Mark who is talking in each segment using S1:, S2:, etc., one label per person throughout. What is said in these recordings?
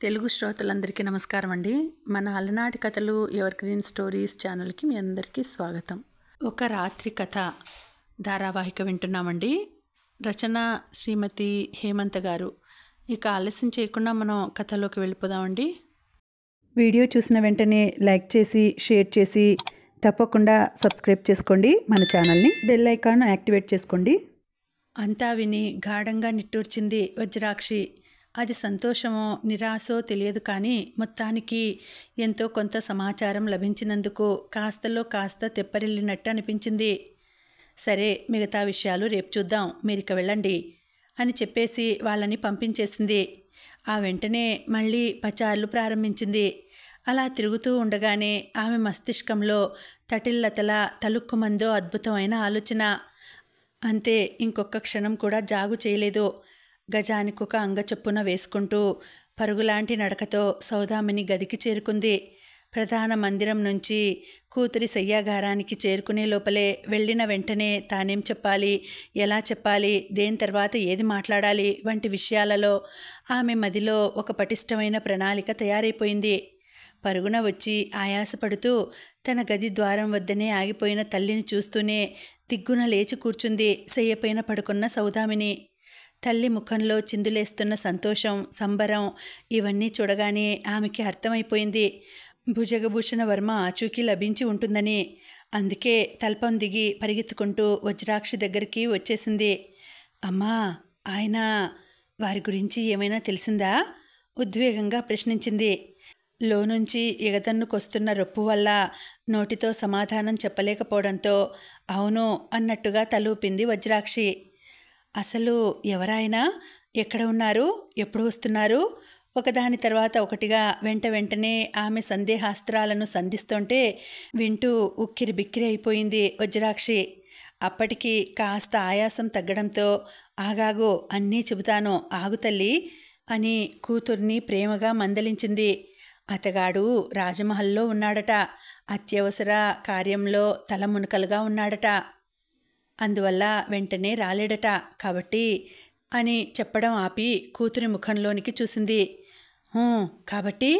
S1: తెలుగు శ్రోతలందరికీ నమస్కారం అండి. మన అలనాటి కథలు ఎవర్ గ్రీన్ స్టోరీస్ ఛానల్కి మీ అందరికీ స్వాగతం. ఒక రాత్రి కథ ధారావాహిక వింటున్నామండి. రచన శ్రీమతి హేమంత్ గారు. ఇక ఆలస్యం చేయకుండా మనం కథలోకి వెళ్ళిపోదామండి.
S2: వీడియో చూసిన వెంటనే లైక్ చేసి షేర్ చేసి తప్పకుండా సబ్స్క్రైబ్ చేసుకోండి. మన ఛానల్ని బెల్ ఐకాన్ యాక్టివేట్ చేసుకోండి.
S1: అంతా విని గాఢంగా నిట్టూర్చింది వజ్రాక్షి. అది సంతోషమో నిరాశో తెలియదు, కానీ మొత్తానికి ఎంతో కొంత సమాచారం లభించినందుకు కాస్తలో కాస్త తెప్పరిల్లినట్టు అనిపించింది. సరే, మిగతా విషయాలు రేపు చూద్దాం, మీరిక వెళ్ళండి అని చెప్పేసి వాళ్ళని పంపించేసింది. ఆ వెంటనే మళ్ళీ పచార్లు ప్రారంభించింది. అలా తిరుగుతూ ఉండగానే ఆమె మస్తిష్కంలో తటిల్లతల తలుక్కుమందో అద్భుతమైన ఆలోచన. అంతే, ఇంకొక క్షణం కూడా జాగు చేయలేదు. గజానికొక అంగచొప్పున వేసుకుంటూ పరుగులాంటి నడకతో సౌదామిని గదికి చేరుకుంది. ప్రధాన మందిరం నుంచి కూతురి శయ్యాగారానికి చేరుకునే లోపలే వెళ్ళిన వెంటనే తానేం చెప్పాలి, ఎలా చెప్పాలి, దేని తర్వాత ఏది మాట్లాడాలి వంటి విషయాలలో ఆమె మదిలో ఒక పటిష్టమైన ప్రణాళిక తయారైపోయింది. పరుగున వచ్చి ఆయాసపడుతూ తన గది ద్వారం వద్దనే ఆగిపోయిన తల్లిని చూస్తూనే దిగ్గున లేచి కూర్చుంది శయ్యపైన పడుకున్న సౌదామిని. తల్లి ముఖంలో చిందులేస్తున్న సంతోషం, సంబరం ఇవన్నీ చూడగానే ఆమెకి అర్థమైపోయింది భుజగభూషణ వర్మ ఆచూకీ లభించి ఉంటుందని. అందుకే తల్పం దిగి పరిగెత్తుకుంటూ వజ్రాక్షి దగ్గరికి వచ్చేసింది. అమ్మా, ఆయన వారి గురించి ఏమైనా తెలిసిందా? ఉద్వేగంగా ప్రశ్నించింది. లోనుంచి ఎగతన్నుకొస్తున్న రొప్పు వల్ల నోటితో సమాధానం చెప్పలేకపోవడంతో అవును అన్నట్టుగా తలూపింది వజ్రాక్షి. అసలు ఎవరాయనా, ఎక్కడ ఉన్నారు, ఎప్పుడు వస్తున్నారు? ఒకదాని తర్వాత ఒకటిగా వెంటనే ఆమె సందేహాస్త్రాలను సంధిస్తుంటే వింటూ ఉక్కిరి బిక్కిరి అయిపోయింది వజ్రాక్షి. అప్పటికి కాస్త ఆయాసం తగ్గడంతో ఆగాగు, అన్నీ చెబుతాను, ఆగు తల్లి అని కూతుర్ని ప్రేమగా మందలించింది. అతగాడు రాజమహల్లో ఉన్నాడట, అత్యవసర కార్యంలో తలమునకలుగా ఉన్నాడట, అందువల్ల వెంటనే రాలేడట, కాబట్టి అని చెప్పడం ఆపి కూతురి ముఖంలోనికి చూసింది. కాబట్టి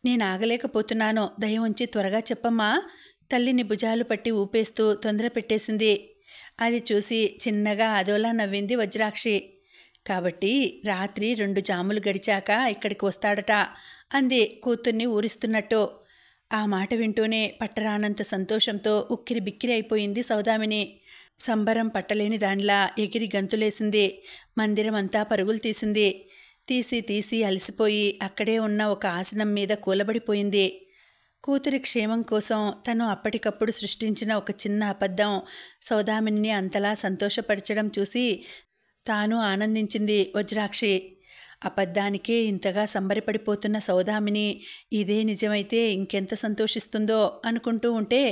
S1: నేను ఆగలేకపోతున్నాను, దయ ఉంచి త్వరగా చెప్పమ్మా. తల్లిని భుజాలు పట్టి ఊపేస్తూ తొందర పెట్టేసింది. అది చూసి చిన్నగా అదోలా నవ్వింది వజ్రాక్షి. కాబట్టి రాత్రి 2 జాములు గడిచాక ఇక్కడికి వస్తాడట అంది కూతుర్ని ఊరిస్తున్నట్టు. ఆ మాట వింటూనే పట్టరానంత సంతోషంతో ఉక్కిరి బిక్కిరి అయిపోయింది సౌదామిని. సంబరం పట్టలేని దానిలా ఎగిరి గంతులేసింది. మందిరమంతా పరుగులు తీసింది. తీసి అలసిపోయి అక్కడే ఉన్న ఒక ఆసనం మీద కూలబడిపోయింది. కూతురి క్షేమం కోసం తను అప్పటికప్పుడు సృష్టించిన ఒక చిన్న అబద్ధం సౌదామిని అంతలా సంతోషపరచడం చూసి తాను ఆనందించింది వజ్రాక్షి. అబద్ధానికే ఇంతగా సంబరపడిపోతున్న సౌదామిని ఇదే నిజమైతే ఇంకెంత సంతోషిస్తుందో అనుకుంటూ ఉంటే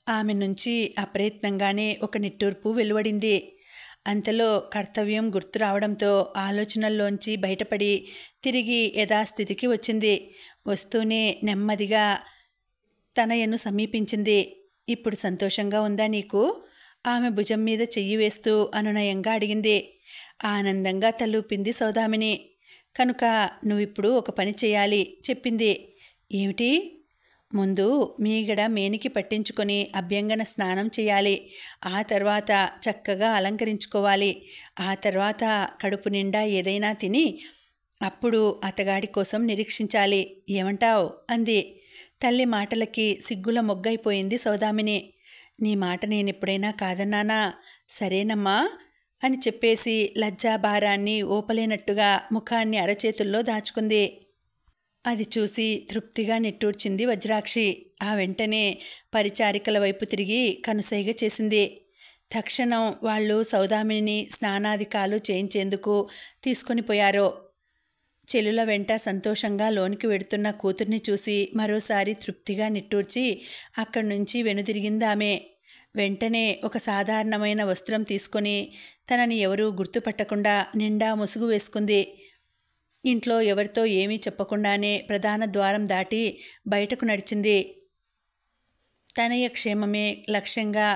S1: ఆమె నుంచి అప్రయత్నంగానే ఒక నిట్టూర్పు వెలువడింది. అంతలో కర్తవ్యం గుర్తు రావడంతో ఆలోచనల్లోంచి బయటపడి తిరిగి యథాస్థితికి వచ్చింది. వస్తూనే నెమ్మదిగా తనయను సమీపించింది. ఇప్పుడు సంతోషంగా ఉందా నీకు? ఆమె భుజం మీద చెయ్యి వేస్తూ అనునయంగా అడిగింది. ఆనందంగా తలూపింది సౌదామిని. కనుక నువ్విప్పుడు ఒక పని చేయాలి చెప్పింది. ఏమిటి? ముందు మీగడ మేనికి పట్టించుకొని అభ్యంగన స్నానం చేయాలి. ఆ తర్వాత చక్కగా అలంకరించుకోవాలి. ఆ తర్వాత కడుపు నిండా ఏదైనా తిని అప్పుడు అతగాడి కోసం నిరీక్షించాలి. ఏమంటావ్ అంది. తల్లి మాటలకి సిగ్గుల మొగ్గైపోయింది సౌదామిని. నీ మాట నేనెప్పుడైనా కాదన్నానా? సరేనమ్మా అని చెప్పేసి లజ్జాభారాన్ని ఓపలేనట్టుగా ముఖాన్ని అరచేతుల్లో దాచుకుంది. అది చూసి తృప్తిగా నిట్టూర్చింది వజ్రాక్షి. ఆ వెంటనే పరిచారికల వైపు తిరిగి కనుసైగ చేసింది. తక్షణం వాళ్ళు సౌదామిని స్నానాధికాలు చేయించేందుకు తీసుకొని పోయారు. చెలుల వెంట సంతోషంగా లోనికి వెడుతున్న కూతుర్ని చూసి మరోసారి తృప్తిగా నిట్టూర్చి అక్కడి నుంచి వెనుదిరిగిందామె. వెంటనే ఒక సాధారణమైన వస్త్రం తీసుకొని తనని ఎవరూ గుర్తుపట్టకుండా నిండా ముసుగు వేసుకుంది. ఇంట్లో ఎవరితో ఏమీ చెప్పకుండానే ప్రధాన ద్వారం దాటి బయటకు నడిచింది. తనయ క్షేమమే లక్ష్యంగా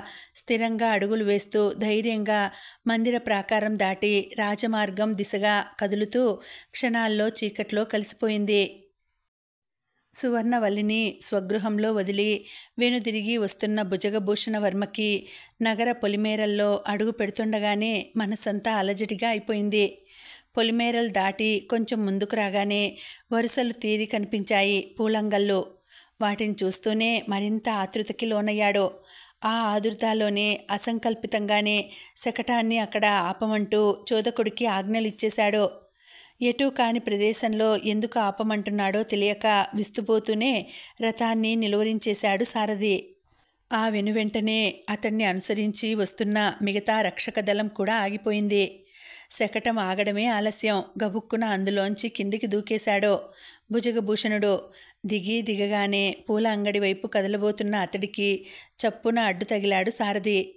S1: స్థిరంగా అడుగులు వేస్తూ ధైర్యంగా మందిర ప్రాకారం దాటి రాజమార్గం దిశగా కదులుతూ క్షణాల్లో చీకట్లో కలిసిపోయింది. సువర్ణవల్లిని స్వగృహంలో వదిలి వెనుదిరిగి వస్తున్న భుజగభూషణ వర్మకి నగర పొలిమేరల్లో అడుగు పెడుతుండగానే మనసంతా అలజడిగా అయిపోయింది. పొలిమేరలు దాటి కొంచెం ముందుకు రాగానే వరుసలు తీరి కనిపించాయి పూలంగళ్ళు. వాటిని చూస్తూనే మరింత ఆతృతకి లోనయ్యాడు. ఆ ఆదుర్దాలోనే అసంకల్పితంగానే శకటాన్ని అక్కడ ఆపమంటూ చోదకుడికి ఆజ్ఞలిచ్చేశాడు. ఎటూ కాని ప్రదేశంలో ఎందుకు ఆపమంటున్నాడో తెలియక విస్తుపోతూనే రథాన్ని నిలువరించేశాడు సారథి. ఆ వెనువెంటనే అతన్ని అనుసరించి వస్తున్న మిగతా రక్షక దళం కూడా ఆగిపోయింది. శకటం ఆగడమే ఆలస్యం. గబుక్కున అందులోంచి కిందికి దూకేశాడు భుజగభూషణుడు. దిగగానే పూల అంగడి వైపు కదలబోతున్న అతడికి చప్పున అడ్డు తగిలాడు సారథి.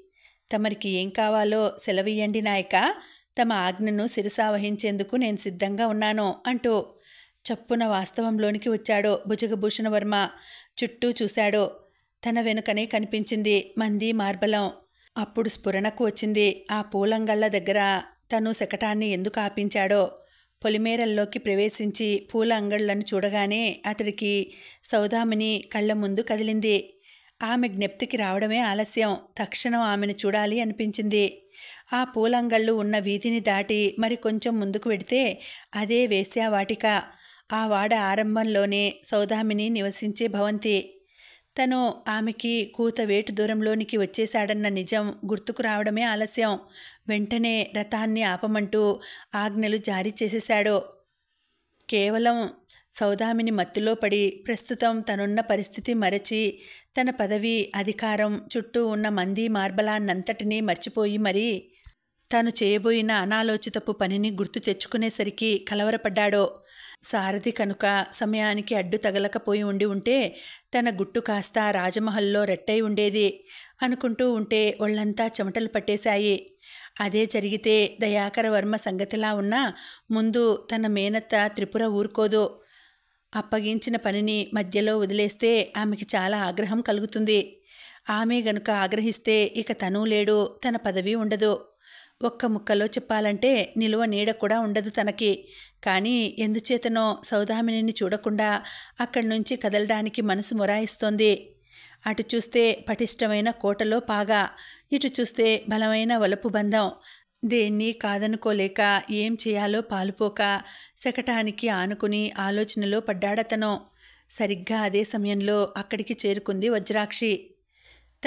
S1: తమరికి ఏం కావాలో సెలవియ్యండి నాయక, తమ ఆజ్ఞను శిరసావహించేందుకు నేను సిద్ధంగా ఉన్నాను అంటూ చప్పున వాస్తవంలోనికి వచ్చాడు భుజగభూషణ వర్మ. చుట్టూ చూశాడు. తన వెనుకనే కనిపించింది మంది మార్బలం. అప్పుడు స్ఫురణకు వచ్చింది ఆ పూలంగళ్ళ దగ్గర తను శకటాన్ని ఎందుకు ఆపించాడో. పొలిమేరల్లోకి ప్రవేశించి పూల అంగళ్లను చూడగానే అతడికి సౌదామిని కళ్ళ ముందు కదిలింది. ఆమె జ్ఞప్తికి రావడమే ఆలస్యం. తక్షణం ఆమెను చూడాలి అనిపించింది. ఆ పూలంగళ్ళు ఉన్న వీధిని దాటి మరి కొంచెం ముందుకు వెడితే అదే వేశ్యావాటిక. ఆ వాడ ఆరంభంలోనే సౌదామిని నివసించే భవంతి. తను ఆమెకి కూతవేటు దూరంలోనికి వచ్చేశాడన్న నిజం గుర్తుకు రావడమే ఆలస్యం. వెంటనే రథాన్ని ఆపమంటూ ఆజ్ఞలు జారీ చేసేశాడు. కేవలం సౌదామిని మత్తులో పడి ప్రస్తుతం తనున్న పరిస్థితి మరచి తన పదవి, అధికారం, చుట్టూ ఉన్న మంది మార్బలాన్నంతటినీ మర్చిపోయి మరీ తాను చేయబోయిన అనాలోచితపు పనిని గుర్తు తెచ్చుకునేసరికి కలవరపడ్డాడు. సారథి కనుక సమయానికి అడ్డు తగలకపోయి ఉంటే తన గుట్టు కాస్త రాజమహల్లో రెట్టయి ఉండేది అనుకుంటూ ఉంటే ఒళ్ళంతా చెమటలు పట్టేశాయి. అదే జరిగితే దయాకర వర్మ సంగతిలా ఉన్నా ముందు తన మేనత్త త్రిపుర ఊరుకోదు. అప్పగించిన పనిని మధ్యలో వదిలేస్తే ఆమెకి చాలా ఆగ్రహం కలుగుతుంది. ఆమె గనుక ఆగ్రహిస్తే ఇక తనూ లేడు, తన పదవి ఉండదు. ఒక్క ముక్కలో చెప్పాలంటే నిలువ నీడ కూడా ఉండదు తనకి. కానీ ఎందుచేతనో సౌదామినిని చూడకుండా అక్కడి నుంచి కదలడానికి మనసు మొరాయిస్తోంది. అటు చూస్తే పటిష్టమైన కోటలో పాగా, ఇటు చూస్తే బలమైన వలపు బంధం. దేన్ని కాదనుకోలేక ఏం చేయాలో పాలుపోక శకటానికి ఆనుకుని ఆలోచనలో పడ్డాడతను. సరిగ్గా అదే సమయంలో అక్కడికి చేరుకుంది వజ్రాక్షి.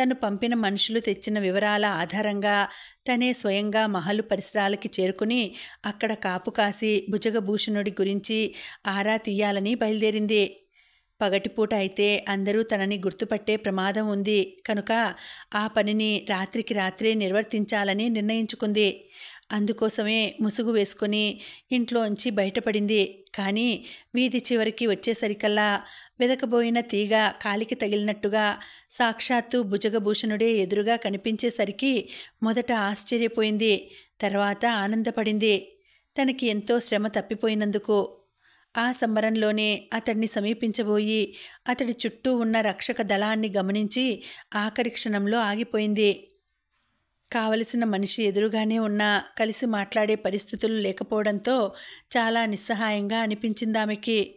S1: తను పంపిన మనుషులు తెచ్చిన వివరాల ఆధారంగా తనే స్వయంగా మహలు పరిసరాలకి చేరుకుని అక్కడ కాపు కాసి భుజగభూషణుడి గురించి ఆరా తీయాలని బయలుదేరింది. పగటిపూట అయితే అందరూ తనని గుర్తుపట్టే ప్రమాదం ఉంది కనుక ఆ పనిని రాత్రికి రాత్రే నిర్వర్తించాలని నిర్ణయించుకుంది. అందుకోసమే ముసుగు వేసుకుని ఇంట్లోంచి బయటపడింది. కానీ వీధి చివరికి వచ్చేసరికల్లా వెదకబోయిన తీగ కాలికి తగిలినట్టుగా సాక్షాత్తు భుజగభూషణుడే ఎదురుగా కనిపించేసరికి మొదట ఆశ్చర్యపోయింది. తర్వాత ఆనందపడింది. తనకి ఎంతో శ్రమ తప్పిపోయినందుకు. ఆ సంబరంలోనే అతడిని సమీపించబోయి అతడి చుట్టూ ఉన్న రక్షక దళాన్ని గమనించి ఆఖరి క్షణంలో ఆగిపోయింది. కావలసిన మనిషి ఎదురుగానే ఉన్నా కలిసి మాట్లాడే పరిస్థితులు లేకపోవడంతో చాలా నిస్సహాయంగా అనిపించిందామెకి.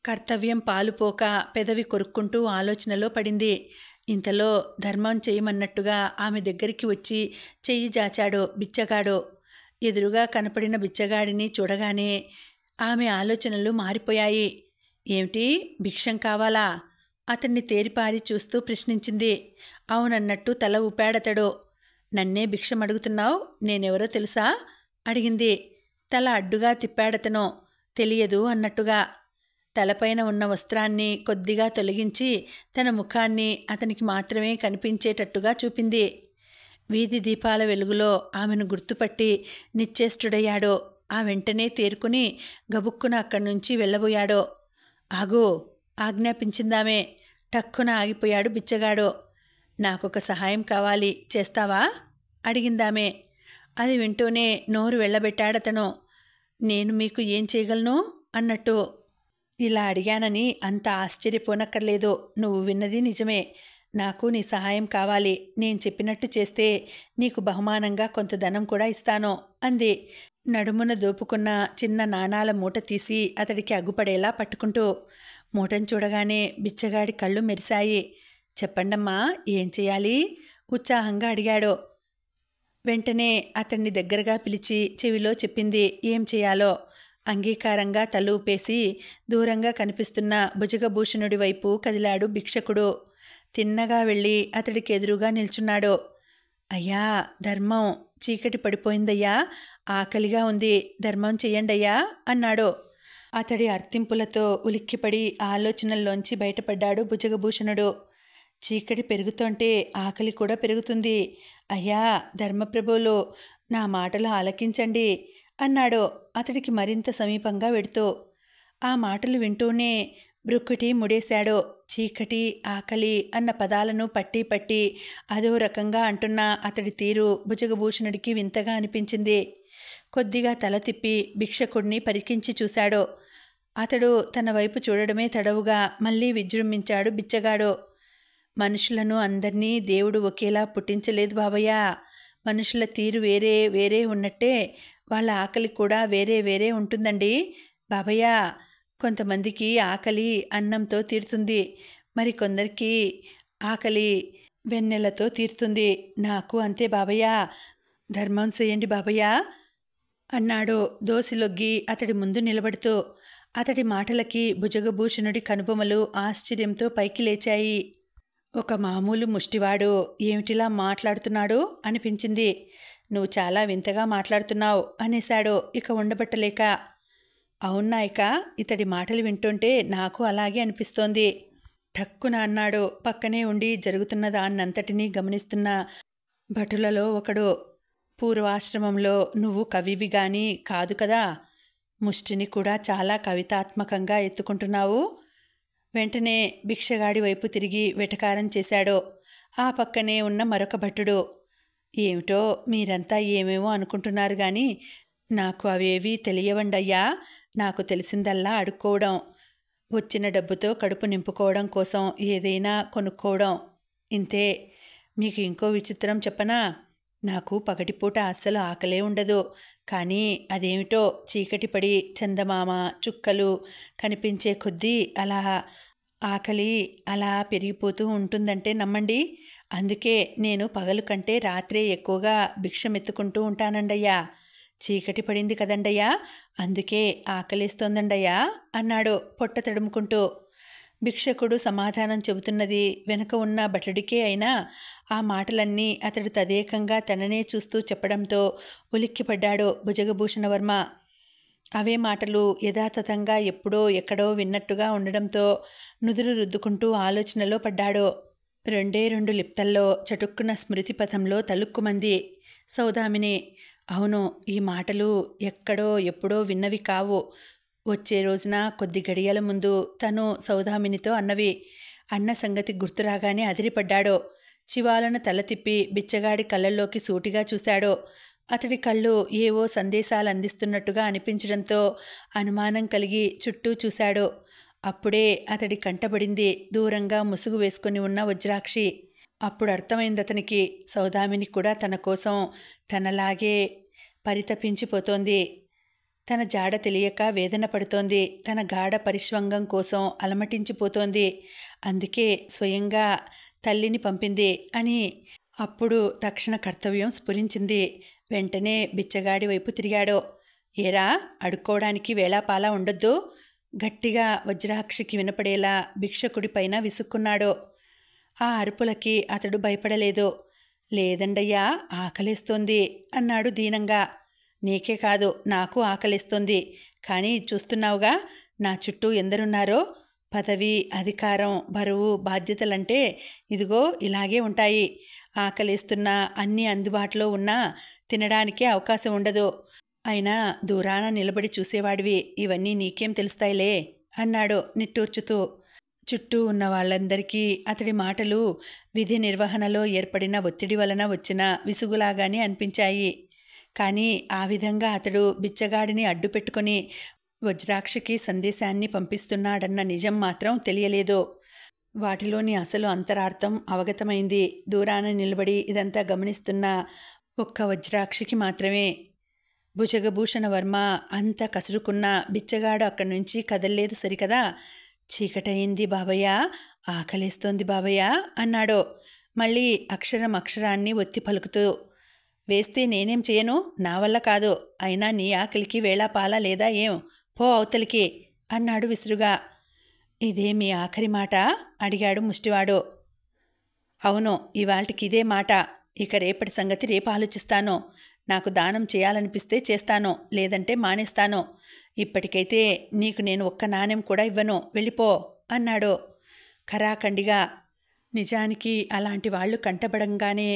S1: కర్తవ్యం పాలుపోక పెదవి కొరుక్కుంటూ ఆలోచనలో పడింది. ఇంతలో ధర్మం చేయమన్నట్టుగా ఆమె దగ్గరికి వచ్చి చెయ్యి జాచాడు బిచ్చగాడు. ఎదురుగా కనపడిన బిచ్చగాడిని చూడగానే ఆమె ఆలోచనలు మారిపోయాయి. ఏమిటి, భిక్షం కావాలా? అతన్ని తేరిపారి చూస్తూ ప్రశ్నించింది. అవునన్నట్టు తల ఊపాడతడు. నన్నే భిక్షం అడుగుతున్నావు, నేనెవరో తెలుసా? అడిగింది. తల అడ్డుగా తిప్పాడతను. తెలియదు అన్నట్టుగా. తలపైన ఉన్న వస్త్రాన్ని కొద్దిగా తొలగించి తన ముఖాన్ని అతనికి మాత్రమే కనిపించేటట్టుగా చూపింది. వీధి దీపాల వెలుగులో ఆమెను గుర్తుపట్టి నిశ్చేష్టుడయ్యాడు. ఆ వెంటనే తేరుకుని గబుక్కున అక్కడి నుంచి వెళ్ళబోయాడు. ఆగో, ఆజ్ఞాపించిందామే. టక్కున ఆగిపోయాడు బిచ్చగాడు. నాకొక సహాయం కావాలి, చేస్తావా? అడిగిందామే. అది వింటూనే నోరు వెళ్ళబెట్టాడతను. నేను మీకు ఏం చేయగలను అన్నట్టు. ఇలా అడిగానని అంత ఆశ్చర్యపోనక్కర్లేదు. నువ్వు విన్నది నిజమే. నాకు నీ సహాయం కావాలి. నేను చెప్పినట్టు చేస్తే నీకు బహుమానంగా కొంత ధనం కూడా ఇస్తాను అంది. నడుమున దోపుకున్న చిన్న నాణాల మూట తీసి అతడికి అగ్గుపడేలా పట్టుకుంటూ. మూటను చూడగానే బిచ్చగాడి కళ్ళు మెరిశాయి. చెప్పండమ్మా, ఏం చేయాలి? ఉత్సాహంగా అడిగాడు. వెంటనే అతన్ని దగ్గరగా పిలిచి చెవిలో చెప్పింది ఏం చేయాలో. అంగీకారంగా తల ఊపేసి దూరంగా కనిపిస్తున్న భుజగభూషణుడి వైపు కదిలాడు భిక్షకుడు. తిన్నగా వెళ్ళి అతడికి ఎదురుగా నిల్చున్నాడు. అయ్యా, ధర్మం, చీకటి పడిపోయిందయ్యా, ఆకలిగా ఉంది, ధర్మం చెయ్యండయ్యా అన్నాడు. అతడి అర్థింపులతో ఉలిక్కిపడి ఆలోచనల్లోంచి బయటపడ్డాడు భుజగభూషణుడు. చీకటి పెరుగుతుంటే ఆకలి కూడా పెరుగుతుంది. అయ్యా ధర్మప్రభువులు, నా మాటలు ఆలకించండి అన్నాడు అతడికి మరింత సమీపంగా వెడుతూ. ఆ మాటలు వింటూనే బ్రుక్కుటి ముడేశాడు. చీకటి, ఆకలి అన్న పదాలను పట్టి పట్టి అదో రకంగా అంటున్న అతడి తీరు భుజగభూషణుడికి వింతగా అనిపించింది. కొద్దిగా తల తిప్పి భిక్షకుడిని పరికించి చూశాడు. అతడు తన వైపు చూడడమే తడవుగా మళ్ళీ విజృంభించాడు బిచ్చగాడు. మనుషులను అందరినీ దేవుడు ఒకేలా పుట్టించలేదు బాబయ్య. మనుషుల తీరు వేరే వేరే ఉన్నట్టే వాళ్ళ ఆకలి కూడా వేరే వేరే ఉంటుందండి బాబయ్య. కొంతమందికి ఆకలి అన్నంతో తీరుతుంది, మరి కొందరికి ఆకలి వెన్నెలతో తీరుతుంది. నాకు అంతే బాబయ్య, ధర్మం చేయండి బాబయ్య అన్నాడు దోసిలొగ్గి అతడి ముందు నిలబడుతూ. అతడి మాటలకి భుజగభూషణుడి కనుబొమలు ఆశ్చర్యంతో పైకి లేచాయి. ఒక మామూలు ముష్టివాడు ఏమిటిలా మాట్లాడుతున్నాడు అనిపించింది. నువ్వు చాలా వింతగా మాట్లాడుతున్నావు అనేశాడు ఇక ఉండబట్టలేక. అవునాయక, ఇతడి మాటలు వింటుంటే నాకు అలాగే అనిపిస్తోంది ఠక్కున అన్నాడు పక్కనే ఉండి జరుగుతున్న దాన్నంతటినీ గమనిస్తున్న భటులలో ఒకడు. పూర్వాశ్రమంలో నువ్వు కవివి గాని కాదు కదా, ముష్టిని కూడా చాలా కవితాత్మకంగా ఎత్తుకుంటున్నావు. వెంటనే భిక్షగాడి వైపు తిరిగి వెటకారం చేశాడు ఆ పక్కనే ఉన్న మరొక భటుడు. ఏమిటో మీరంతా ఏమేమో అనుకుంటున్నారు గాని నాకు అవేవీ తెలియవండయ్యా. నాకు తెలిసిందల్లా అడుక్కోవడం, వచ్చిన డబ్బుతో కడుపు నింపుకోవడం కోసం ఏదైనా కొనుక్కోవడం, ఇంతే. మీకు ఇంకో విచిత్రం చెప్పనా? నాకు పగటిపూట అస్సలు ఆకలే ఉండదు. కానీ అదేమిటో చీకటి పడి చందమామ చుక్కలు కనిపించే కొద్దీ అలా ఆకలి అలా పెరిగిపోతూ ఉంటుందంటే నమ్మండి. అందుకే నేను పగలు కంటే రాత్రే ఎక్కువగా భిక్షమెత్తుకుంటూ ఉంటానండయ్యా. చీకటి పడింది కదండయ్యా, అందుకే ఆకలిస్తోందండయ్యా అన్నాడు పొట్ట తడుముకుంటూ. భిక్షకుడు సమాధానం చెబుతున్నది వెనక ఉన్న భటుడికే అయినా ఆ మాటలన్నీ అతడు తదేకంగా తననే చూస్తూ చెప్పడంతో ఉలిక్కిపడ్డాడు భుజగభూషణవర్మ. అవే మాటలు యథాతథంగా ఎప్పుడో ఎక్కడో విన్నట్టుగా ఉండడంతో నుదురు రుద్దుకుంటూ ఆలోచనలో పడ్డాడు. 2 లిప్తల్లో చటుక్కున స్మృతిపథంలో తలుక్కుమంది సౌదామిని. అవును, ఈ మాటలు ఎక్కడో ఎప్పుడో విన్నవి కావు. వచ్చే రోజున కొద్ది గడియల ముందు తను సౌదామినితో అన్నవి. అన్న సంగతి గుర్తురాగానే అదిరిపడ్డాడు. చివాలన తల తిప్పి బిచ్చగాడి కళ్ళల్లోకి సూటిగా చూశాడు. అతడి కళ్ళు ఏవో సందేశాలు అందిస్తున్నట్టుగా అనిపించడంతో అనుమానం కలిగి చుట్టూ చూశాడు. అప్పుడే అతడి కంటబడింది దూరంగా ముసుగు వేసుకుని ఉన్న వజ్రాక్షి. అప్పుడు అర్థమైంది అతనికి, సౌదామిని కూడా తన కోసం తనలాగే పరితపించిపోతోంది. తన జాడ తెలియక వేదన పడుతోంది. తన గాఢ పరిష్వంగం కోసం అలమటించిపోతోంది. అందుకే స్వయంగా తల్లిని పంపింది అని అప్పుడు తక్షణ కర్తవ్యం స్ఫురించింది. వెంటనే బిచ్చగాడి వైపు తిరిగాడు. ఏరా, అడుక్కోవడానికి వేళాపాలా ఉండొద్దు గట్టిగా వజ్రాక్షికి వినపడేలా భిక్షకుడిపైన విసుక్కున్నాడు. ఆ అరుపులకి అతడు భయపడలేదు. లేదండయ్యా, ఆకలేస్తోంది అన్నాడు దీనంగా. నీకే కాదు, నాకు ఆకలిస్తోంది. కానీ చూస్తున్నావుగా నా చుట్టూ ఎందరున్నారో. పదవి, అధికారం, బరువు, బాధ్యతలంటే ఇదిగో ఇలాగే ఉంటాయి. ఆకలిస్తున్నా అన్నీ అందుబాటులో ఉన్నా తినడానికే అవకాశం ఉండదు. అయినా దూరాన నిలబడి చూసేవాడివి, ఇవన్నీ నీకేం తెలుస్తాయిలే అన్నాడు నిట్టూర్చుతూ. చుట్టూ ఉన్న వాళ్ళందరికీ అతడి మాటలు విధి నిర్వహణలో ఏర్పడిన ఒత్తిడి వలన వచ్చిన విసుగులాగానే అనిపించాయి. కానీ ఆ విధంగా అతడు బిచ్చగాడిని అడ్డుపెట్టుకుని వజ్రాక్షికి సందేశాన్ని పంపిస్తున్నాడన్న నిజం మాత్రం తెలియలేదు. వాటిలోని అసలు అంతరార్థం అవగతమైంది. దూరాన నిలబడి ఇదంతా గమనిస్తున్న ఒక్క వజ్రాక్షికి మాత్రమే. భుజగభూషణ వర్మ అంత కసురుకున్న బిచ్చగాడు అక్కడి నుంచి కదల్లేదు సరికదా. చీకటయింది బాబయ్య, ఆకలేస్తోంది బాబయ్య అన్నాడు మళ్ళీ అక్షరాన్ని ఒత్తి పలుకుతూ. వేస్తే నేనేం చేయను, నా వల్ల కాదు. అయినా నీ ఆకలికి వేళాపాలా లేదా ఏం, పో అవతలికి అన్నాడు విసురుగా. ఇదే మీ ఆఖరి మాట అడిగాడు ముష్టివాడు. అవును, ఇవాళకి ఇదే మాట. ఇక రేపటి సంగతి రేపు ఆలోచిస్తాను. నాకు దానం చేయాలనిపిస్తే చేస్తాను, లేదంటే మానేస్తాను. ఇప్పటికైతే నీకు నేను ఒక్క నాణెం కూడా ఇవ్వను, వెళ్ళిపో అన్నాడు ఖరాఖండిగా. నిజానికి అలాంటి వాళ్ళు కంటపడంగానే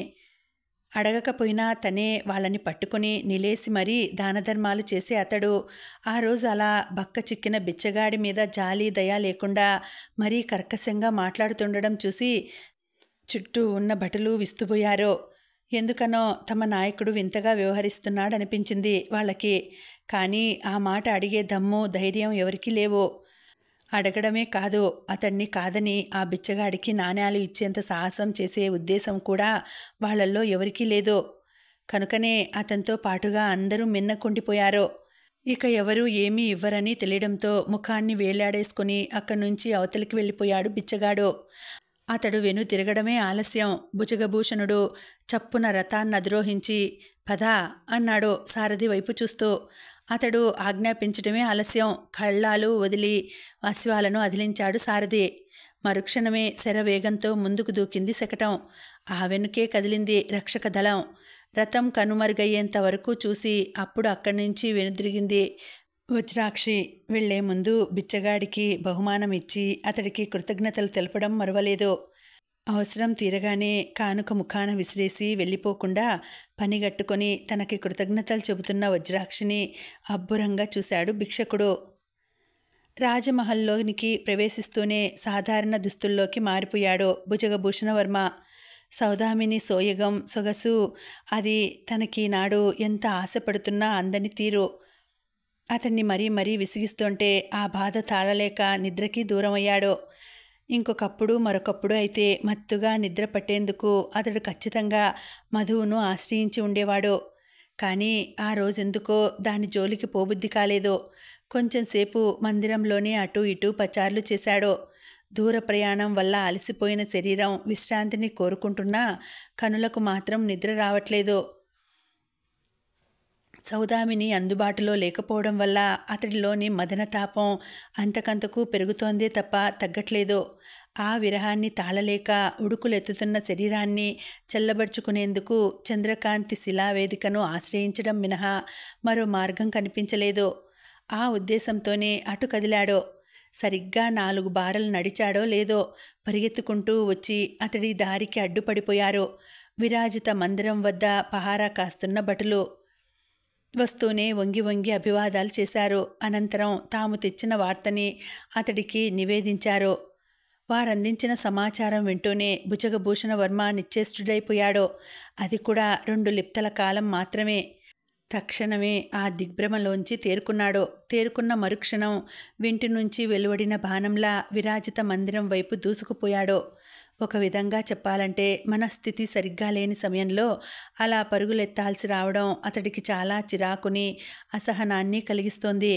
S1: అడగకపోయినా తనే వాళ్ళని పట్టుకుని నిలేసి మరీ దానధర్మాలు చేసే అతడు ఆ రోజు అలా బక్క చిక్కిన బిచ్చగాడి మీద జాలి దయ లేకుండా మరీ కర్కశంగా మాట్లాడుతుండడం చూసి చుట్టూ ఉన్న భటులు విస్తుపోయారు. ఎందుకనో తమ నాయకుడు వింతగా వ్యవహరిస్తున్నాడనిపించింది వాళ్ళకి. కానీ ఆ మాట అడిగే దమ్ము ధైర్యం ఎవరికీ లేవు. అడగడమే కాదు, అతన్ని కాదని ఆ బిచ్చగాడికి నాణ్యాలు ఇచ్చేంత సాహసం చేసే ఉద్దేశం కూడా వాళ్ళల్లో ఎవరికీ లేదు. కనుకనే అతనితో పాటుగా అందరూ మిన్నకుండిపోయారు. ఇక ఎవరూ ఏమీ ఇవ్వరని తెలియడంతో ముఖాన్ని వేలాడేసుకుని అక్కడి నుంచి అవతలికి వెళ్ళిపోయాడు బిచ్చగాడు. అతడు వెను తిరగడమే ఆలస్యం. భుజగభూషణుడు చప్పున రథాన్నధిరోహించి పదా అన్నాడు సారథి వైపు చూస్తూ. అతడు ఆజ్ఞాపించడమే ఆలస్యం. కళ్ళాలు వదిలి అశ్వాలను అదిలించాడు సారథి. మరుక్షణమే శరవేగంతో ముందుకు దూకింది శకటం. ఆ వెనుకే కదిలింది రక్షక దళం. రథం కనుమరుగయ్యేంత వరకు చూసి అప్పుడు అక్కడి నుంచి వెనుదిరిగింది వజ్రాక్షి. వెళ్లే ముందు బిచ్చగాడికి బహుమానం ఇచ్చి అతడికి కృతజ్ఞతలు తెలపడం మరవలేదు. అవసరం తీరగానే కానుక ముఖాన విసిరేసి వెళ్ళిపోకుండా పనిగట్టుకొని తనకి కృతజ్ఞతలు చెబుతున్న వజ్రాక్షిని అబ్బురంగా చూశాడు భిక్షకుడు. రాజమహల్లోనికి ప్రవేశిస్తూనే సాధారణ దుస్తుల్లోకి మారిపోయాడు భుజగభూషణ వర్మ. సౌదామిని సోయగం సొగసు అది తనకీనాడు ఎంత ఆశపడుతున్నా అందని తీరు అతన్ని మరీ మరీ విసిగిస్తుంటే ఆ బాధ తాళలేక నిద్రకి దూరమయ్యాడు. ఇంకొకప్పుడు మరొకప్పుడు అయితే మత్తుగా నిద్ర పట్టేందుకు అతడు ఖచ్చితంగా మధువును ఆశ్రయించి ఉండేవాడు. కానీ ఆ రోజెందుకో దాని జోలికి పోబుద్ధి కాలేదు. కొంచెంసేపు మందిరంలోనే అటూ ఇటూ పచార్లు చేశాడు. దూర ప్రయాణం వల్ల అలసిపోయిన శరీరం విశ్రాంతిని కోరుకుంటున్నా కనులకు మాత్రం నిద్ర రావట్లేదు. సౌదామిని అందుబాటులో లేకపోవడం వల్ల అతడిలోని మదనతాపం అంతకంతకు పెరుగుతోందే తప్ప తగ్గట్లేదు. ఆ విరహాన్ని తాళలేక ఉడుకులెత్తుతున్న శరీరాన్ని చల్లబరుచుకునేందుకు చంద్రకాంతి శిలావేదికను ఆశ్రయించడం మినహా మరో మార్గం కనిపించలేదు. ఆ ఉద్దేశంతోనే అటు కదిలాడో. సరిగ్గా 4 బారలు నడిచాడో లేదో పరిగెత్తుకుంటూ వచ్చి అతడి దారికి అడ్డుపడిపోయారు విరాజిత మందిరం వద్ద పహారా కాస్తున్న భటులు. వస్తూనే వంగి వంగి అభివాదాలు చేశారు. అనంతరం తాము తెచ్చిన వార్తని అతడికి నివేదించారు. వారందించిన సమాచారం వింటూనే భుజగభూషణ వర్మ నిశ్చేష్టుడైపోయాడు. అది కూడా 2 లిప్తల కాలం మాత్రమే. తక్షణమే ఆ దిగ్భ్రమలోంచి తేరుకున్నాడు. తేరుకున్న మరుక్షణం వింటి నుంచి వెలువడిన బాణంలా విరాజిత మందిరం వైపు దూసుకుపోయాడు. ఒక విధంగా చెప్పాలంటే మనస్థితి సరిగ్గా లేని సమయంలో అలా పరుగులెత్తాల్సి రావడం అతడికి చాలా చిరాకుని అసహనాన్ని కలిగిస్తోంది.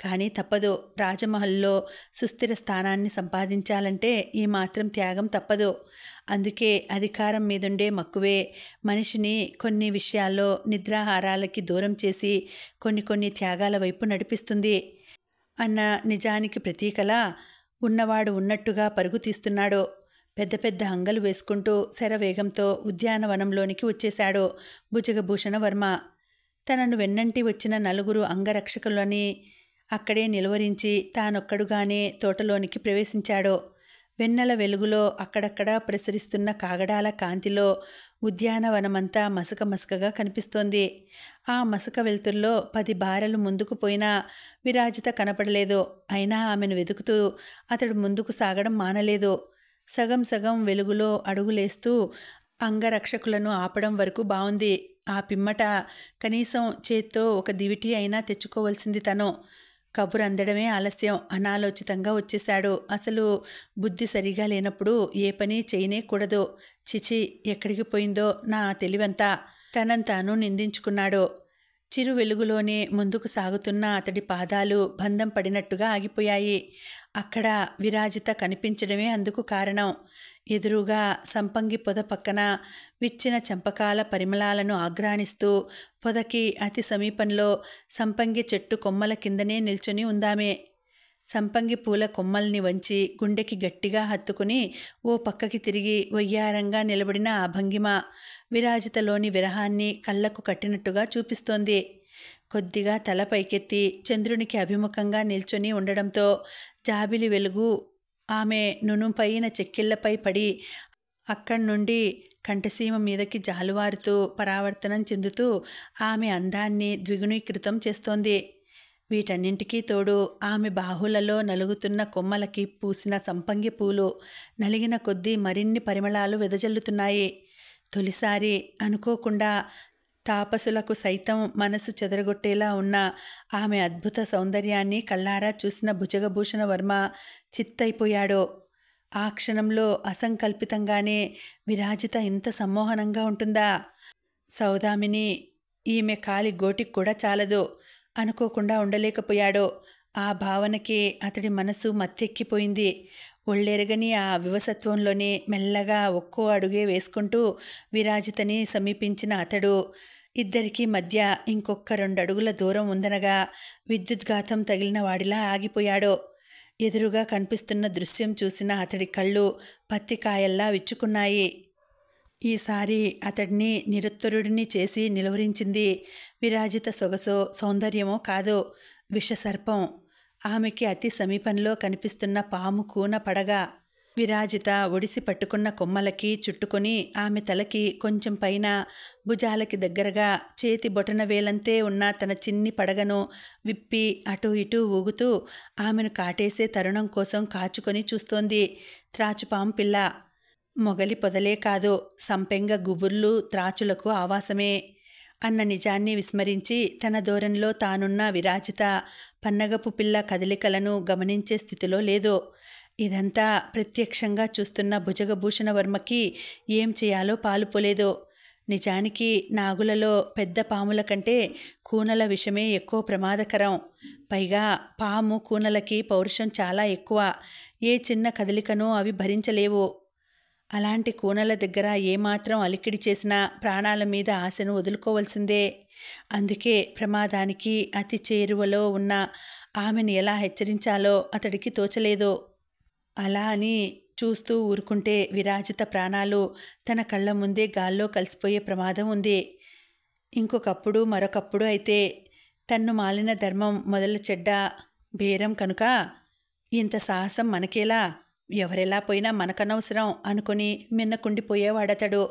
S1: కానీ తప్పదు. రాజమహల్లో సుస్థిర స్థానాన్ని సంపాదించాలంటే ఈ మాత్రం త్యాగం తప్పదు. అందుకే అధికారం మీదుండే మక్కువే మనిషిని కొన్ని విషయాల్లో నిద్రాహారాలకి దూరం చేసి కొన్ని త్యాగాల వైపు నడిపిస్తుంది అన్న నిజానికి ప్రతీకలా ఉన్నవాడు ఉన్నట్టుగా పరుగు తీస్తున్నాడు. పెద్ద పెద్ద అంగలు వేసుకుంటూ శరవేగంతో ఉద్యానవనంలోనికి వచ్చేశాడు భుజగభూషణ వర్మ. తనను వెన్నంటి వచ్చిన 4 అంగరక్షకులని అక్కడే నిలువరించి తానొక్కడుగానే తోటలోనికి ప్రవేశించాడు. వెన్నెల వెలుగులో అక్కడక్కడా ప్రసరిస్తున్న కాగడాల కాంతిలో ఉద్యానవనమంతా మసకగా కనిపిస్తోంది. ఆ మసక వెలుతుల్లో 10 బారలు ముందుకు పోయినా విరాజిత కనపడలేదు. అయినా ఆమెను వెతుకుతూ అతడు ముందుకు సాగడం మానలేదు. సగం వెలుగులో అడుగులేస్తూ అంగరక్షకులను ఆపడం వరకు బావుంది. ఆ పిమ్మట కనీసం చేత్తో ఒక దివిటి అయినా తెచ్చుకోవలసింది తను. కబురు అందడమే ఆలస్యం. అనాలోచితంగా వచ్చేశాడు. అసలు బుద్ధి సరిగా లేనప్పుడు ఏ పని చేయనేకూడదు. చిచి, ఎక్కడికి పోయిందో నా తెలివంతా తనంతాను నిందించుకున్నాడు. చిరు వెలుగులోనే ముందుకు సాగుతున్న అతడి పాదాలు బంధం పడినట్టుగా ఆగిపోయాయి. అక్కడ విరాజిత కనిపించడమే అందుకు కారణం. ఎదురుగా సంపంగి పొద పక్కన విచ్చిన చంపకాల పరిమళాలను ఆఘ్రాణిస్తూ పొదకి అతి సమీపంలో సంపంగి చెట్టు కొమ్మల కిందనే నిల్చొని ఉందామే. సంపంగి పూల కొమ్మల్ని వంచి గుండెకి గట్టిగా హత్తుకుని ఓ పక్కకి తిరిగి వయ్యారంగా నిలబడిన ఆ భంగిమ విరాజితలోని విరహాన్ని కళ్ళకు కట్టినట్టుగా చూపిస్తోంది. కొద్దిగా తల పైకెత్తి చంద్రునికి అభిముఖంగా నిల్చొని ఉండడంతో జాబిలి వెలుగు ఆమె నునుపైన చెక్కిళ్లపై పడి అక్కడి నుండి కంఠసీమ మీదకి జాలువారుతూ పరావర్తనం చెందుతూ ఆమె అందాన్ని ద్విగుణీకృతం చేస్తోంది. వీటన్నింటికీ తోడు ఆమె బాహులలో నలుగుతున్న కొమ్మలకి పూసిన సంపంగి పూలు నలిగిన కొద్దీ మరిన్ని పరిమళాలు వెదజల్లుతున్నాయి. తొలిసారి అనుకోకుండా తాపసులకు సైతం మనసు చెదరగొట్టేలా ఉన్న ఆమె అద్భుత సౌందర్యాన్ని కళ్ళారా చూసిన భుజగభూషణ వర్మ చిత్తైపోయాడు. ఆ క్షణంలో అసంకల్పితంగానే విరాజిత ఇంత సమ్మోహనంగా ఉంటుందా? సౌదామిని ఈమె కాలి గోటికి కూడా చాలదు అనుకోకుండా ఉండలేకపోయాడు. ఆ భావనకి అతడి మనసు మత్తెక్కిపోయింది. ఒళ్ళెరగని ఆ వివసత్వంలోనే మెల్లగా ఒక్కో అడుగే వేసుకుంటూ విరాజితని సమీపించిన అతడు ఇద్దరికీ మధ్య ఇంకొక 2 అడుగుల దూరం ఉందనగా విద్యుద్ఘాతం తగిలిన వాడిలా ఆగిపోయాడు. ఎదురుగా కనిపిస్తున్న దృశ్యం చూసిన అతడి కళ్ళు పత్తికాయల్లా విచ్చుకున్నాయి. ఈసారి అతడిని నిరుత్తరుడిని చేసి నిలువరించింది విరాజిత సొగసో సౌందర్యమో కాదు, విషసర్పం. ఆమెకి అతి సమీపంలో కనిపిస్తున్న పాము కూన పడగ. విరాజిత ఒడిసి పట్టుకున్న కొమ్మలకి చుట్టుకొని ఆమె తలకి కొంచెం పైన భుజాలకి దగ్గరగా చేతి బొటన వేలంతే ఉన్న తన చిన్ని పడగను విప్పి అటూ ఇటూ ఊగుతూ ఆమెను కాటేసే తరుణం కోసం కాచుకొని చూస్తోంది త్రాచుపాము పిల్ల. మొగలి పొదలే కాదు, సంపెంగ గుబుర్లు త్రాచులకు ఆవాసమే అన్న నిజాన్ని విస్మరించి తన దూరంలో తానున్న విరాజిత పన్నగపు పిల్ల కదలికలను గమనించే స్థితిలో లేదు. ఇదంతా ప్రత్యక్షంగా చూస్తున్న భుజగభూషణ వర్మకి ఏం చేయాలో పాలుపోలేదు. నిజానికి నాగులలో పెద్ద పాముల కంటే కూనల విషమే ఎక్కువ ప్రమాదకరం. పైగా పాము కూనలకి పౌరుషం చాలా ఎక్కువ. ఏ చిన్న కదలికనూ అవి భరించలేవు. అలాంటి కూనల దగ్గర ఏమాత్రం అలికిడి చేసినా ప్రాణాల మీద ఆశను వదులుకోవలసిందే. అందుకే ప్రమాదానికి అతి చేరువలో ఉన్న ఆమెను ఎలా హెచ్చరించాలో అతడికి తోచలేదు. అలా అని చూస్తూ ఊరుకుంటే విరాజిత ప్రాణాలు తన కళ్ళ ముందే గాల్లో కలిసిపోయే ప్రమాదం ఉంది. ఇంకొకప్పుడు మరొకప్పుడు అయితే తన్ను మాలిన ధర్మం మొదలు చెడ్డ బేరం కనుక ఇంత సాహసం మనకేలా, ఎవరెలా పోయినా మనకనవసరం అనుకుని మిన్నకుండిపోయేవాడతడు.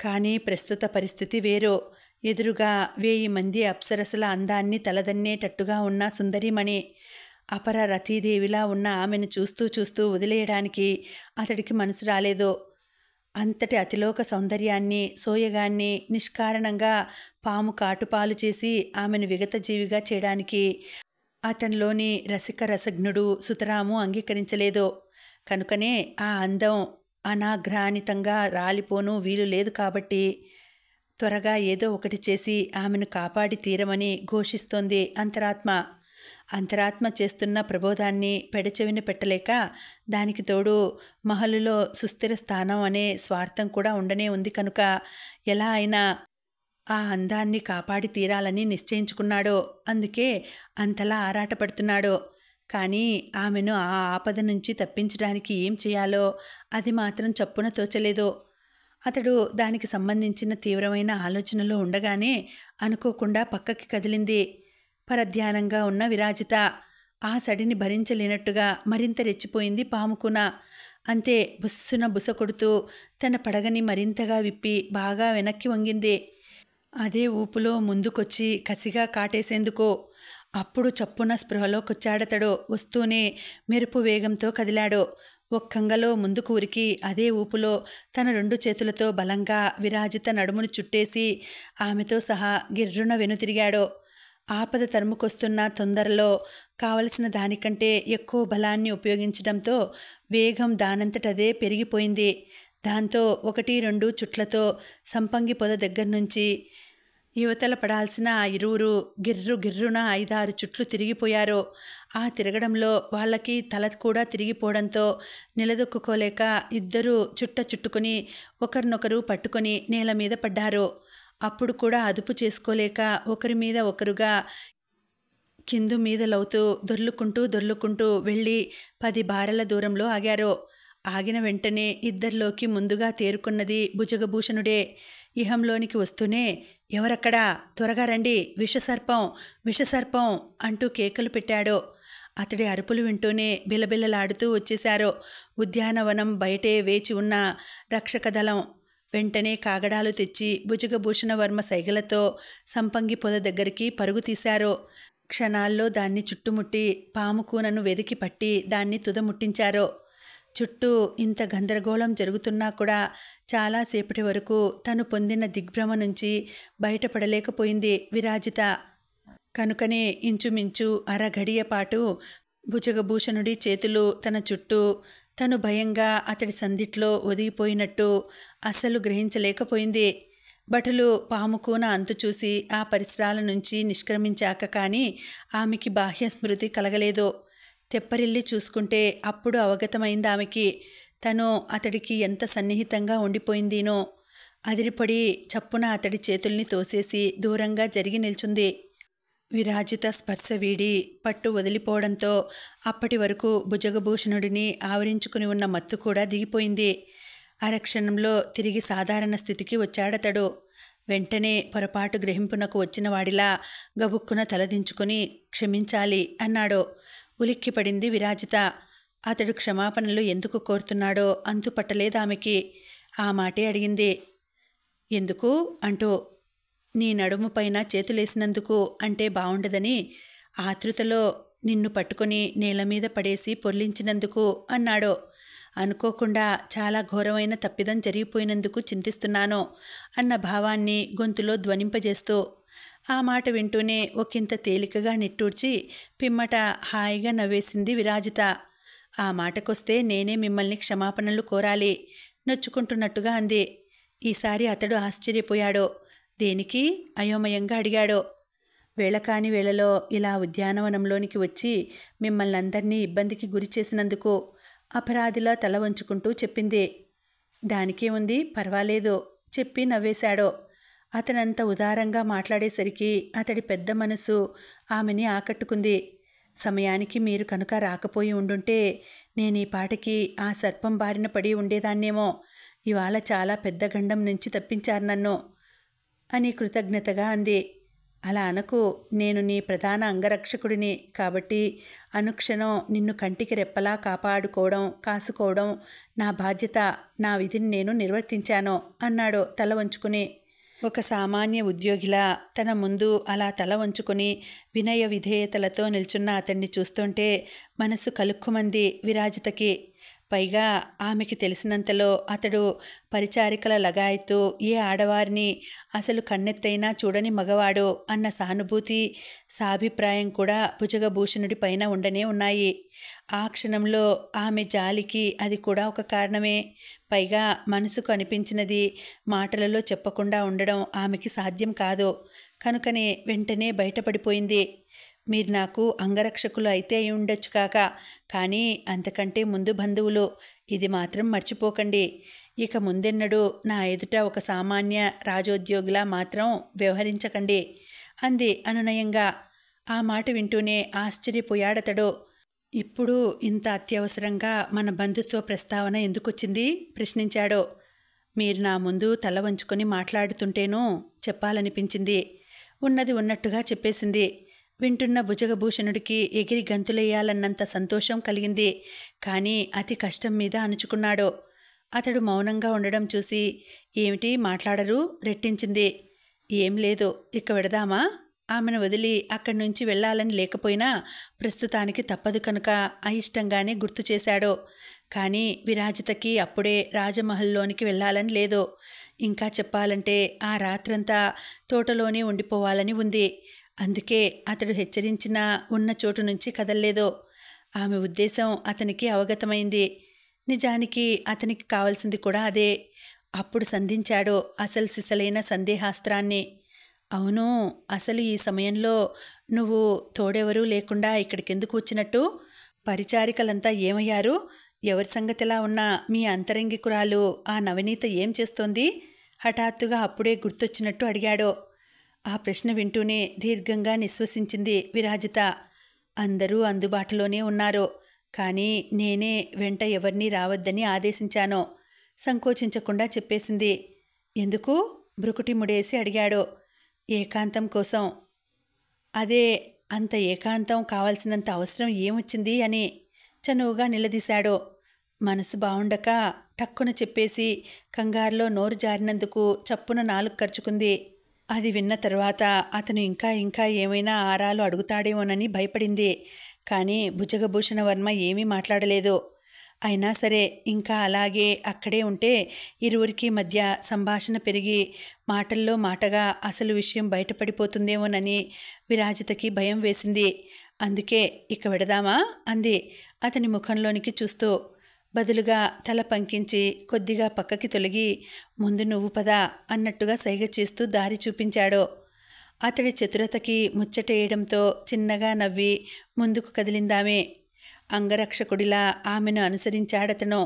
S1: కానీ ప్రస్తుత పరిస్థితి వేరు. ఎదురుగా 1000 మంది అప్సరసల అందాన్ని తలదన్నేటట్టుగా ఉన్న సుందరిమణి. అపర రతీదేవిలా ఉన్న ఆమెను చూస్తూ చూస్తూ వదిలేయడానికి అతడికి మనసు రాలేదు. అంతటి అతిలోక సౌందర్యాన్ని, సోయగాన్ని నిష్కారణంగా పాము కాటుపాలు చేసి ఆమెను విగతజీవిగా చేయడానికి అతనిలోని రసిక రసజ్ఞుడు సుతరాము అంగీకరించలేదు. కనుకనే ఆ అందం అనాఘ్రాణితంగా రాలిపోను వీలు లేదు. కాబట్టి త్వరగా ఏదో ఒకటి చేసి ఆమెను కాపాడి తీరమని ఘోషిస్తోంది అంతరాత్మ. అంతరాత్మ చేస్తున్న ప్రబోధాన్ని పెడచెవిన పెట్టలేక దానికి తోడు మహలులో సుస్థిర స్థానం అనే స్వార్థం కూడా ఉండనే ఉంది. కనుక ఎలా అయినా ఆ అందాన్ని కాపాడి తీరాలని నిశ్చయించుకున్నాడు. అందుకే అంతలా ఆరాటపడుతున్నాడు. కానీ ఆమెను ఆ ఆపద నుంచి తప్పించడానికి ఏం చేయాలో అది మాత్రం చప్పున తోచలేదు. అతడు దానికి సంబంధించిన తీవ్రమైన ఆలోచనలో ఉండగానే అనుకోకుండా పక్కకి కదిలింది పరధ్యానంగా ఉన్న విరాజిత. ఆ సడిని భరించలేనట్టుగా మరింత రెచ్చిపోయింది పాముకున. అంతే, బుస్సున బుస కొడుతూ తన పడగని మరింతగా విప్పి బాగా వెనక్కి వంగింది. అదే ఊపులో ముందుకొచ్చి కసిగా కాటేసేందుకు. అప్పుడు చప్పున స్పృహలోకొచ్చాడతడు. వస్తూనే మెరుపు వేగంతో కదిలాడు. ఒక్కంగలో ముందుకు ఉరికి అదే ఊపులో తన 2 చేతులతో బలంగా విరాజిత నడుమును చుట్టేసి ఆమెతో సహా గిర్రున వెనుతిరిగాడు. ఆపద తరుముకొస్తున్న తొందరలో కావలసిన దానికంటే ఎక్కువ బలాన్ని ఉపయోగించడంతో వేగం దానంతటదే పెరిగిపోయింది. దాంతో 1-2 చుట్లతో సంపంగి పొద దగ్గర నుంచి యువతల పడాల్సిన ఆ ఇరువురు గిర్రున 5-6 చుట్లు తిరిగిపోయారు. ఆ తిరగడంలో వాళ్ళకి తల కూడా తిరిగిపోవడంతో నిలదొక్కుకోలేక ఇద్దరూ చుట్టుకుని ఒకరినొకరు పట్టుకొని నేల మీద పడ్డారు. అప్పుడు కూడా అదుపు చేసుకోలేక ఒకరి మీద ఒకరుగా కిందు మీదలవుతూ దొర్లుకుంటూ వెళ్ళి 10 బారెల దూరంలో ఆగారు. ఆగిన వెంటనే ఇద్దరిలోకి ముందుగా తేరుకున్నది భుజగభూషణుడే. ఇహంలోనికి వస్తూనే, ఎవరక్కడా, త్వరగా రండి, విషసర్పం అంటూ కేకలు పెట్టాడు. అతడి అరుపులు వింటూనే బిలబిలలాడుతూ వచ్చేశారు. ఉద్యానవనం బయటే వేచి ఉన్న రక్షక దళం. వెంటనే కాగడాలు తెచ్చి భుజగభూషణవర్మ సైగలతో సంపంగి పొద దగ్గరికి పరుగు తీశారు. క్షణాల్లో దాన్ని చుట్టుముట్టి పాము కూనను వెదికి పట్టి దాన్ని తుదముట్టించారు. చుట్టూ ఇంత గందరగోళం జరుగుతున్నా కూడా చాలాసేపటి వరకు తను పొందిన దిగ్భ్రమ నుంచి బయటపడలేకపోయింది విరాజిత. కనుకనే ఇంచుమించు అరగడియ పాటు భుజగభూషణుడి చేతులు తన చుట్టూ, తను భయంగా అతడి సందిట్లో ఒదిగిపోయినట్టు అస్సలు గ్రహించలేకపోయింది. భటులు పాముకూన అంతు చూసి ఆ పరిసరాల నుంచి నిష్క్రమించాక కానీ ఆమెకి బాహ్య స్మృతి కలగలేదు. తెప్పరిల్లి చూసుకుంటే అప్పుడు అవగతమైంది ఆమెకి తను అతడికి ఎంత సన్నిహితంగా ఉండిపోయిందీనో. అదిరిపడి చప్పున అతడి చేతుల్ని తోసేసి దూరంగా జరిగి నిల్చుంది. విరాజిత స్పర్శ వీడి పట్టు వదిలిపోవడంతో అప్పటి వరకు భుజగభూషణుడిని ఆవరించుకుని ఉన్న మత్తు కూడా దిగిపోయింది. అరక్షణంలో తిరిగి సాధారణ స్థితికి వచ్చాడతడు. వెంటనే పొరపాటు గ్రహింపునకు వచ్చిన వాడిలా గబుక్కున తలదించుకుని క్షమించాలి అన్నాడు. ఉలిక్కిపడింది విరాజిత. అతడు క్షమాపణలు ఎందుకు కోరుతున్నాడో అంతుపట్టలేదామెకి. ఆ మాటే అడిగింది. ఎందుకు అంటూ. నీ నడుము పైన చేతులేసినందుకు అంటే బావుండదని, ఆతృతలో నిన్ను పట్టుకొని నేల మీద పడేసి పొర్లించినందుకు అన్నాడు. అనుకోకుండా చాలా ఘోరమైన తప్పిదం జరిగిపోయినందుకు చింతిస్తున్నాను అన్న భావాన్ని గొంతులో ధ్వనింపజేస్తూ. ఆ మాట వింటూనే ఒకంత తేలికగా నిట్టూర్చి పిమ్మట హాయిగా నవ్వేసింది విరాజిత. ఆ మాటకొస్తే నేనే మిమ్మల్ని క్షమాపణలు కోరాలి నొచ్చుకుంటున్నట్టుగా అంది. ఈసారి అతడు ఆశ్చర్యపోయాడు. దేనికి అయోమయంగా అడిగాడు. వేళకాని వేళలో ఇలా ఉద్యానవనంలోనికి వచ్చి మిమ్మల్ని అందరినీ ఇబ్బందికి గురి చేసినందుకు అపరాధిలా తల వంచుకుంటూ చెప్పింది. దానికే ఉంది, పర్వాలేదు చెప్పి నవ్వేశాడు. అతనంత ఉదారంగా మాట్లాడేసరికి అతడి పెద్ద మనసు ఆమెని ఆకట్టుకుంది. సమయానికి మీరు కనుక రాకపోయి ఉండుంటే నేను ఈ పాటకి ఆ సర్పం బారిన పడి ఉండేదాన్నేమో. ఇవాళ చాలా పెద్ద గండం నుంచి తప్పించారు నన్ను అని కృతజ్ఞతగా అంది. అలా అనకు, నేను నీ ప్రధాన అంగరక్షకుడిని కాబట్టి అనుక్షణం నిన్ను కంటికి రెప్పలా కాపాడుకోవడం, కాసుకోవడం నా బాధ్యత. నా విధిని నేను నిర్వర్తించాను అన్నాడు తల వంచుకుని. ఒక సామాన్య ఉద్యోగిలా తన ముందు అలా తల వంచుకొని వినయ విధేయతలతో నిల్చున్న అతన్ని చూస్తుంటే మనసు కలుక్కుమంది విరాజితకి. పైగా ఆమెకి తెలిసినంతలో అతడు పరిచారికల లగాయత్తు ఏ ఆడవారిని అసలు కన్నెత్తైనా చూడని మగవాడు అన్న సానుభూతి, సాభిప్రాయం కూడా భుజగభూషణుడి పైన ఉండనే ఉన్నాయి. ఆ క్షణంలో ఆమె జాలికి అది కూడా ఒక కారణమే. పైగా మనసుకు అనిపించినది మాటలలో చెప్పకుండా ఉండడం ఆమెకి సాధ్యం కాదు. కనుకనే వెంటనే బయటపడిపోయింది. మీరు నాకు అంగరక్షకులు అయితే అయి ఉండొచ్చు కాక, కానీ అంతకంటే ముందు బంధువులు. ఇది మాత్రం మర్చిపోకండి. ఇక ముందెన్నడూ నా ఎదుట ఒక సామాన్య రాజోద్యోగిలా మాత్రం వ్యవహరించకండి అంది అనునయంగా. ఆ మాట వింటూనే ఆశ్చర్యపోయాడతడు. ఇప్పుడు ఇంత అత్యవసరంగా మన బంధుత్వ ప్రస్తావన ఎందుకొచ్చింది ప్రశ్నించాడు. మీరు నా ముందు తల వంచుకొని మాట్లాడుతుంటేనూ చెప్పాలనిపించింది. ఉన్నది ఉన్నట్టుగా చెప్పేసింది. వింటున్న భుజగభూషణుడికి ఎగిరి గంతులేయాలన్నంత సంతోషం కలిగింది. కానీ అతి కష్టం మీద అణుచుకున్నాడు. అతడు మౌనంగా ఉండడం చూసి ఏమిటి మాట్లాడరు రెట్టించింది. ఏం లేదు, ఇక వెడదామా? ఆమెను వదిలి అక్కడి నుంచి వెళ్లాలని లేకపోయినా ప్రస్తుతానికి తప్పదు కనుక అయిష్టంగానే గుర్తు చేశాడు. కానీ విరాజితకి అప్పుడే రాజమహల్లోనికి వెళ్లాలని లేదు. ఇంకా చెప్పాలంటే ఆ రాత్రంతా తోటలోనే ఉండిపోవాలని ఉంది. అందుకే అతడు హెచ్చరించినా ఉన్న చోటు నుంచి కదల్లేదు. ఆమె ఉద్దేశం అతనికి అవగతమైంది. నిజానికి అతనికి కావలసింది కూడా అదే. అప్పుడు సంధించాడు అసలు సిసలైన సందేహాస్త్రాన్ని. అవును, అసలు ఈ సమయంలో నువ్వు తోడెవరూ లేకుండా ఇక్కడికెందుకు వచ్చినట్టు? పరిచారికలంతా ఏమయ్యారు? ఎవరి సంగతిలా ఉన్నా మీ అంతరంగికురాలు ఆ నవనీత ఏం చేస్తోంది? హఠాత్తుగా అప్పుడే గుర్తొచ్చినట్టు అడిగాడు. ఆ ప్రశ్న వింటూనే దీర్ఘంగా నిశ్వసించింది విరాజిత. అందరూ అందుబాటులోనే ఉన్నారు, కానీ నేనే వెంట ఎవరినీ రావద్దని ఆదేశించాను. సంకోచించకుండా చెప్పేసింది. ఎందుకు? బ్రుకుటి ముడేసి అడిగాడు. ఏకాంతం కోసం. అదే, అంత ఏకాంతం కావాల్సినంత అవసరం ఏమొచ్చింది అని చనువుగా నిలదీశాడు. మనసు బావుండక టక్కున చెప్పేసి కంగారులో నోరు జారినందుకు చప్పున నాలుగు ఖర్చుకుంది. అది విన్న తరువాత అతను ఇంకా ఏమైనా ఆరాలు అడుగుతాడేమోనని భయపడింది. కానీ భుజగభూషణ వర్మ ఏమీ మాట్లాడలేదు. అయినా సరే ఇంకా అలాగే అక్కడే ఉంటే ఇరువురికి మధ్య సంభాషణ పెరిగి మాటల్లో మాటగా అసలు విషయం బయటపడిపోతుందేమోనని విరాజితకి భయం వేసింది. అందుకే ఇక వెడదామా అంది అతని ముఖంలోనికి చూస్తూ. బదులుగా తల పంకించి కొద్దిగా పక్కకి తొలగి ముందు నువ్వు పద అన్నట్టుగా సైగ చేస్తూ దారి చూపించాడు. అతడి చతురతకి ముచ్చటేయడంతో చిన్నగా నవ్వి ముందుకు కదిలిందామే. అంగరక్షకుడిలా ఆమెను అనుసరించాడతను.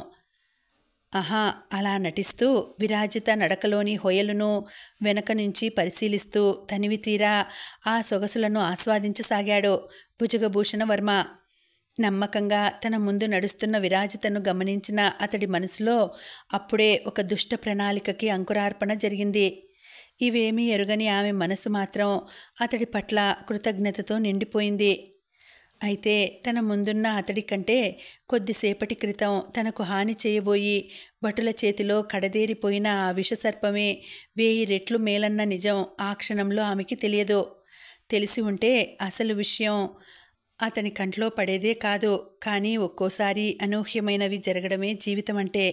S1: ఆహా, అలా నటిస్తూ విరాజిత నడకలోని హొయలును వెనక నుంచి పరిశీలిస్తూ తనివి తీరా ఆ సొగసులను ఆస్వాదించసాగాడు భుజగభూషణ వర్మ. నమ్మకంగా తన ముందు నడుస్తున్న విరాజితను గమనించిన అతడి మనసులో అప్పుడే ఒక దుష్ట ప్రణాళికకి అంకురార్పణ జరిగింది. ఇవేమీ ఎరుగని ఆమె మనసు మాత్రం అతడి పట్ల కృతజ్ఞతతో నిండిపోయింది. అయితే తన ముందున్న అతడి కంటే కొద్దిసేపటి క్రితం తనకు హాని చేయబోయి భటుల చేతిలో కడదేరిపోయిన ఆ విషసర్పమే 1000 రెట్లు మేలన్న నిజం ఆ క్షణంలో ఆమెకి తెలియదు. తెలిసి ఉంటే అసలు విషయం అతని కంట్లో పడేదే కాదు. కానీ ఒక్కోసారి అనూహ్యమైనవి జరగడమే జీవితం అంటే.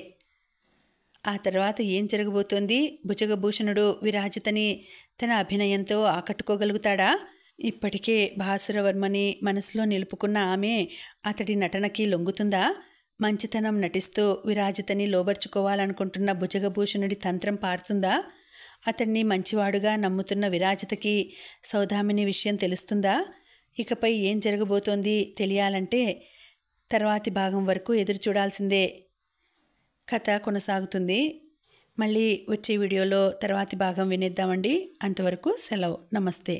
S1: ఆ తర్వాత ఏం జరగబోతోంది? భుజగభూషణుడు విరాజితని తన అభినయంతో ఆకట్టుకోగలుగుతాడా? ఇప్పటికే భాసురవర్మని మనసులో నిలుపుకున్న ఆమె అతడి నటనకి లొంగుతుందా? మంచితనం నటిస్తూ విరాజితని లోబర్చుకోవాలనుకుంటున్న భుజగభూషణుడి తంత్రం పారుతుందా? అతన్ని మంచివాడుగా నమ్ముతున్న విరాజితకి సౌదామిని విషయం తెలుస్తుందా? ఇకపై ఏం జరగబోతోంది తెలియాలంటే తర్వాతి భాగం వరకు ఎదురు చూడాల్సిందే. కథ కొనసాగుతుంది. మళ్ళీ వచ్చే వీడియోలో తర్వాతి భాగం వినేద్దామండి. అంతవరకు సెలవు. నమస్తే.